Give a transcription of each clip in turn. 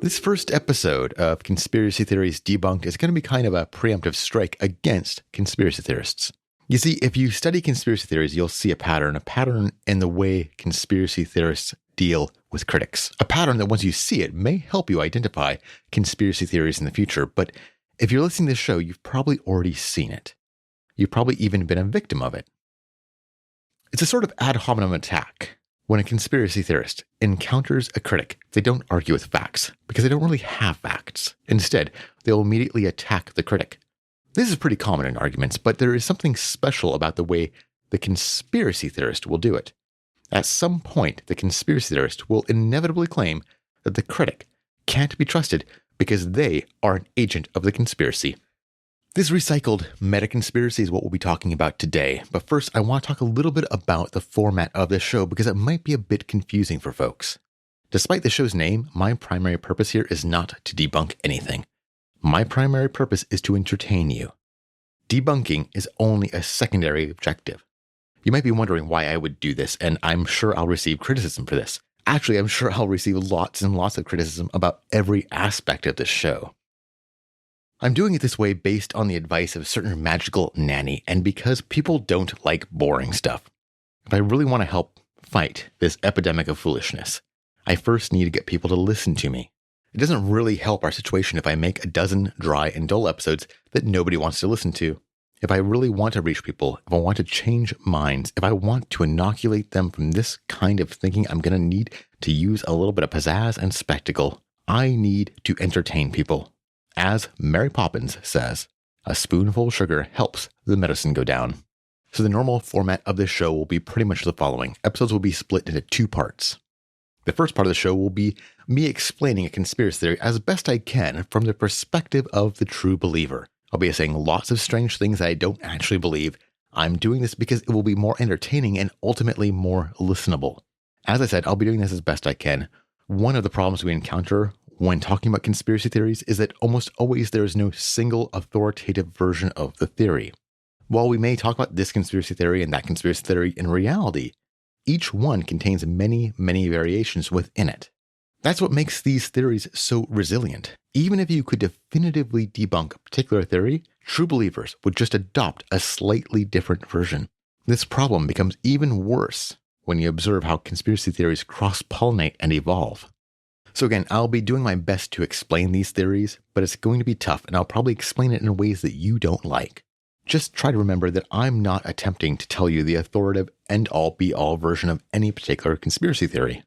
This first episode of Conspiracy Theories Debunked is going to be kind of a preemptive strike against conspiracy theorists. You see, if you study conspiracy theories, you'll see a pattern in the way conspiracy theorists deal with critics. A pattern that once you see it may help you identify conspiracy theories in the future, but if you're listening to this show, you've probably already seen it. You've probably even been a victim of it. It's a sort of ad hominem attack. When a conspiracy theorist encounters a critic, they don't argue with facts because they don't really have facts. Instead, they'll immediately attack the critic. This is pretty common in arguments, but there is something special about the way the conspiracy theorist will do it. At some point, the conspiracy theorist will inevitably claim that the critic can't be trusted because they are an agent of the conspiracy. This recycled meta-conspiracy is what we'll be talking about today. But first, I want to talk a little bit about the format of this show because it might be a bit confusing for folks. Despite the show's name, my primary purpose here is not to debunk anything. My primary purpose is to entertain you. Debunking is only a secondary objective. You might be wondering why I would do this, and I'm sure I'll receive criticism for this. Actually, I'm sure I'll receive lots and lots of criticism about every aspect of this show. I'm doing it this way based on the advice of a certain magical nanny, and because people don't like boring stuff. If I really want to help fight this epidemic of foolishness, I first need to get people to listen to me. It doesn't really help our situation if I make a dozen dry and dull episodes that nobody wants to listen to. If I really want to reach people, if I want to change minds, if I want to inoculate them from this kind of thinking, I'm going to need to use a little bit of pizzazz and spectacle. I need to entertain people. As Mary Poppins says, a spoonful of sugar helps the medicine go down. So the normal format of this show will be pretty much the following. Episodes will be split into two parts. The first part of the show will be me explaining a conspiracy theory as best I can from the perspective of the true believer. I'll be saying lots of strange things that I don't actually believe. I'm doing this because it will be more entertaining and ultimately more listenable. As I said, I'll be doing this as best I can. One of the problems we encounter when talking about conspiracy theories is that almost always there is no single authoritative version of the theory. While we may talk about this conspiracy theory and that conspiracy theory, in reality, each one contains many, many variations within it. That's what makes these theories so resilient. Even if you could definitively debunk a particular theory, true believers would just adopt a slightly different version. This problem becomes even worse when you observe how conspiracy theories cross-pollinate and evolve. So again, I'll be doing my best to explain these theories, but it's going to be tough, and I'll probably explain it in ways that you don't like. Just try to remember that I'm not attempting to tell you the authoritative end-all be-all version of any particular conspiracy theory.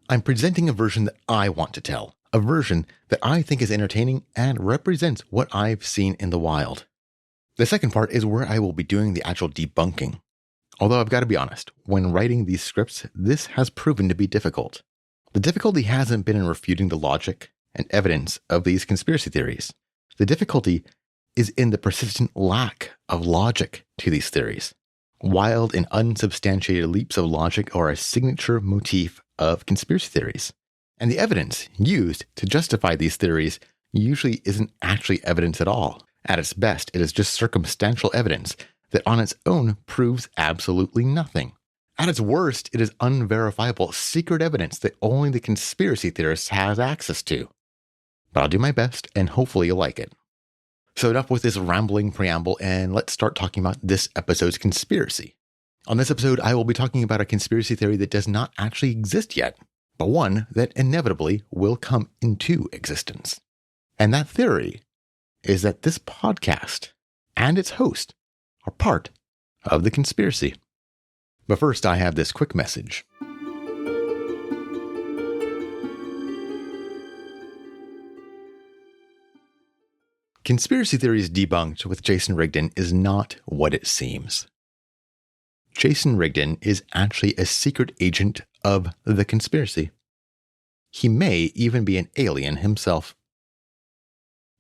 I'm presenting a version that I want to tell, a version that I think is entertaining and represents what I've seen in the wild. The second part is where I will be doing the actual debunking. Although I've got to be honest, when writing these scripts, this has proven to be difficult. The difficulty hasn't been in refuting the logic and evidence of these conspiracy theories. The difficulty is in the persistent lack of logic to these theories. Wild and unsubstantiated leaps of logic are a signature motif of conspiracy theories. And the evidence used to justify these theories usually isn't actually evidence at all. At its best, it is just circumstantial evidence that on its own proves absolutely nothing. At its worst, it is unverifiable, secret evidence that only the conspiracy theorist has access to. But I'll do my best, and hopefully you'll like it. So enough with this rambling preamble, and let's start talking about this episode's conspiracy. On this episode, I will be talking about a conspiracy theory that does not actually exist yet, but one that inevitably will come into existence. And that theory is that this podcast and its host are part of the conspiracy. But first, I have this quick message. Conspiracy Theories Debunked with Jason Rigdon is not what it seems. Jason Rigdon is actually a secret agent of the conspiracy. He may even be an alien himself.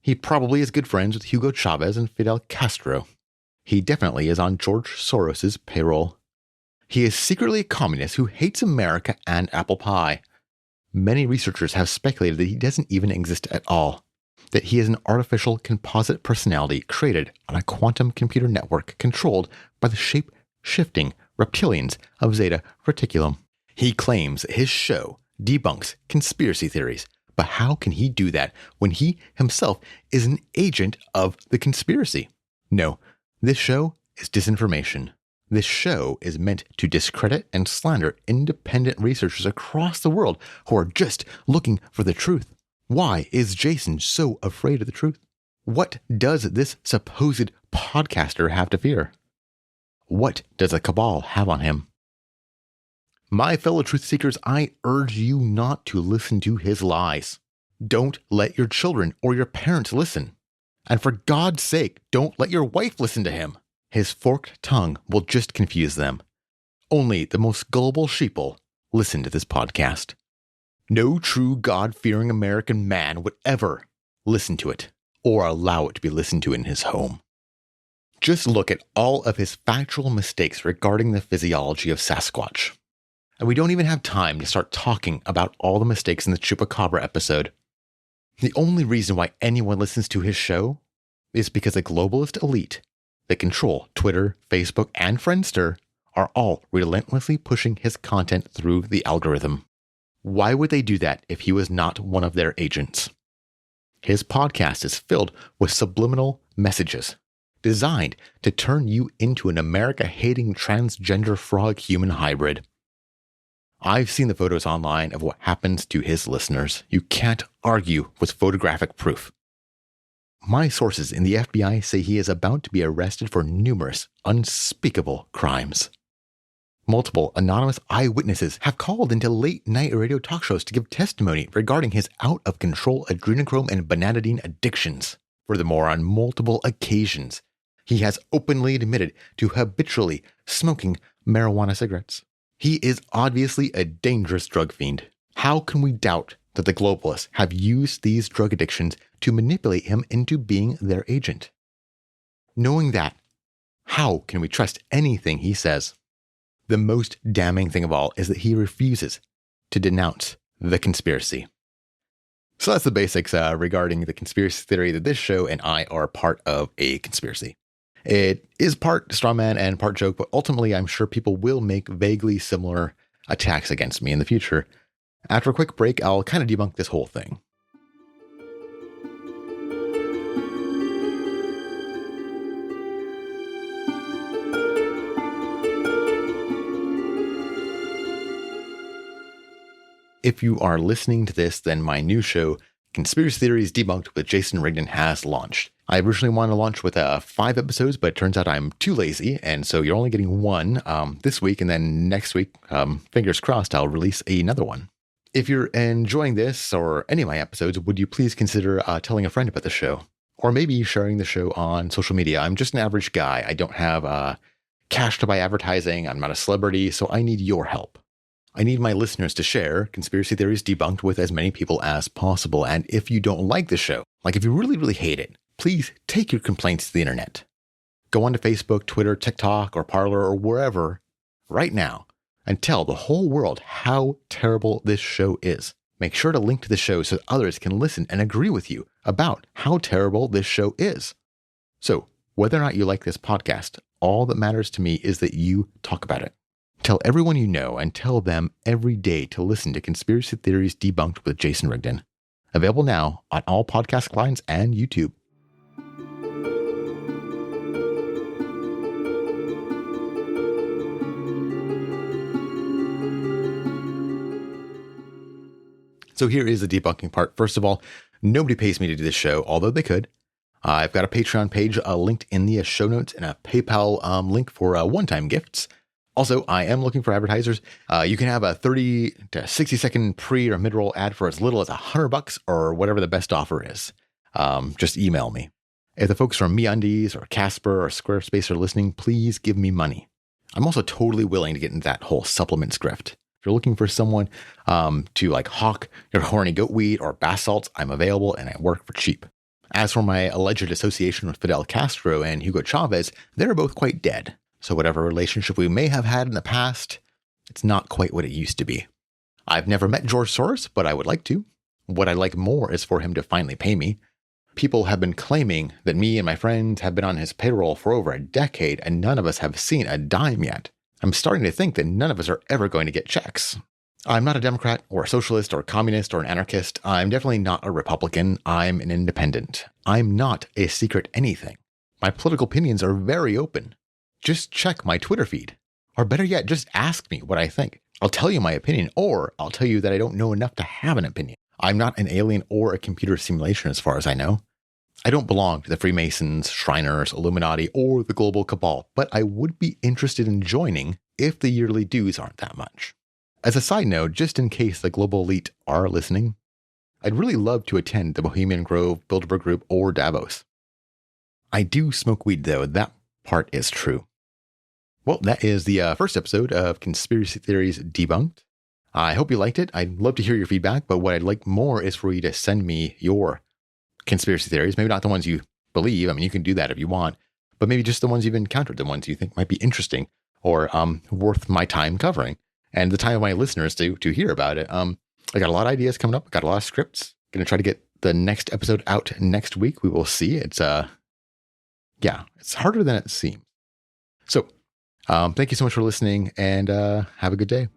He probably is good friends with Hugo Chavez and Fidel Castro. He definitely is on George Soros's payroll. He is secretly a communist who hates America and apple pie. Many researchers have speculated that he doesn't even exist at all, that he is an artificial composite personality created on a quantum computer network controlled by the shape-shifting reptilians of Zeta Reticulum. He claims that his show debunks conspiracy theories But how can he do that when he himself is an agent of the conspiracy? No, this show is disinformation. This show is meant to discredit and slander independent researchers across the world who are just looking for the truth. Why is Jason so afraid of the truth? What does this supposed podcaster have to fear? What does a cabal have on him? My fellow truth seekers, I urge you not to listen to his lies. Don't let your children or your parents listen. And for God's sake, don't let your wife listen to him. His forked tongue will just confuse them. Only the most gullible sheeple listen to this podcast. No true God-fearing American man would ever listen to it or allow it to be listened to in his home. Just look at all of his factual mistakes regarding the physiology of Sasquatch. And we don't even have time to start talking about all the mistakes in the Chupacabra episode. The only reason why anyone listens to his show is because the globalist elite that control Twitter, Facebook, and Friendster are all relentlessly pushing his content through the algorithm. Why would they do that if he was not one of their agents? His podcast is filled with subliminal messages designed to turn you into an America-hating transgender frog-human hybrid. I've seen the photos online of what happens to his listeners. You can't argue with photographic proof. My sources in the FBI say he is about to be arrested for numerous unspeakable crimes. Multiple anonymous eyewitnesses have called into late-night radio talk shows to give testimony regarding his out-of-control adrenochrome and bananidine addictions. Furthermore, on multiple occasions, he has openly admitted to habitually smoking marijuana cigarettes. He is obviously a dangerous drug fiend. How can we doubt that the globalists have used these drug addictions to manipulate him into being their agent? Knowing that, how can we trust anything he says? The most damning thing of all is that he refuses to denounce the conspiracy. So that's the basics regarding the conspiracy theory that this show and I are part of a conspiracy. It is part strawman and part joke, but ultimately I'm sure people will make vaguely similar attacks against me in the future. After a quick break, I'll kind of debunk this whole thing. If you are listening to this, then my new show, Conspiracy Theories Debunked with Jason Rigdon, has launched. I originally wanted to launch with 5 episodes, but it turns out I'm too lazy, and so you're only getting one this week, and then next week, fingers crossed, I'll release another one. If you're enjoying this or any of my episodes, would you please consider telling a friend about the show? Or maybe sharing the show on social media. I'm just an average guy. I don't have cash to buy advertising. I'm not a celebrity, so I need your help. I need my listeners to share Conspiracy Theories Debunked with as many people as possible. And if you don't like the show, like if you really, really hate it, please take your complaints to the internet. Go onto Facebook, Twitter, TikTok, or Parler, or wherever right now and tell the whole world how terrible this show is. Make sure to link to the show so others can listen and agree with you about how terrible this show is. So, whether or not you like this podcast, all that matters to me is that you talk about it. Tell everyone you know and tell them every day to listen to Conspiracy Theories Debunked with Jason Rigdon. Available now on all podcast clients and YouTube. So here is the debunking part. First of all, nobody pays me to do this show, although they could. I've got a Patreon page linked in the show notes and a PayPal link for one-time gifts. Also, I am looking for advertisers. You can have a 30 to 60 second pre or mid-roll ad for as little as $100 or whatever the best offer is. Just email me. If the folks from MeUndies or Casper or Squarespace are listening, please give me money. I'm also totally willing to get into that whole supplements grift. If you're looking for someone to like hawk your horny goat weed or bath salts, I'm available and I work for cheap. As for my alleged association with Fidel Castro and Hugo Chavez, they're both quite dead. So whatever relationship we may have had in the past, it's not quite what it used to be. I've never met George Soros, but I would like to. What I'd like more is for him to finally pay me. People have been claiming that me and my friends have been on his payroll for over a decade, and none of us have seen a dime yet. I'm starting to think that none of us are ever going to get checks. I'm not a Democrat or a socialist or a communist or an anarchist. I'm definitely not a Republican. I'm an independent. I'm not a secret anything. My political opinions are very open. Just check my Twitter feed. Or better yet, just ask me what I think. I'll tell you my opinion, or I'll tell you that I don't know enough to have an opinion. I'm not an alien or a computer simulation as far as I know. I don't belong to the Freemasons, Shriners, Illuminati, or the Global Cabal, but I would be interested in joining if the yearly dues aren't that much. As a side note, just in case the global elite are listening, I'd really love to attend the Bohemian Grove, Bilderberg Group, or Davos. I do smoke weed though, that part is true. Well, that is the first episode of Conspiracy Theories Debunked. I hope you liked it. I'd love to hear your feedback, but what I'd like more is for you to send me your conspiracy theories. Maybe not the ones you believe. I mean, you can do that if you want, but maybe just the ones you've encountered, the ones you think might be interesting or worth my time covering and the time of my listeners to hear about it. I got a lot of ideas coming up. Got a lot of scripts. Going to try to get the next episode out next week. We will see. It's harder than it seems. So, thank you so much for listening and have a good day.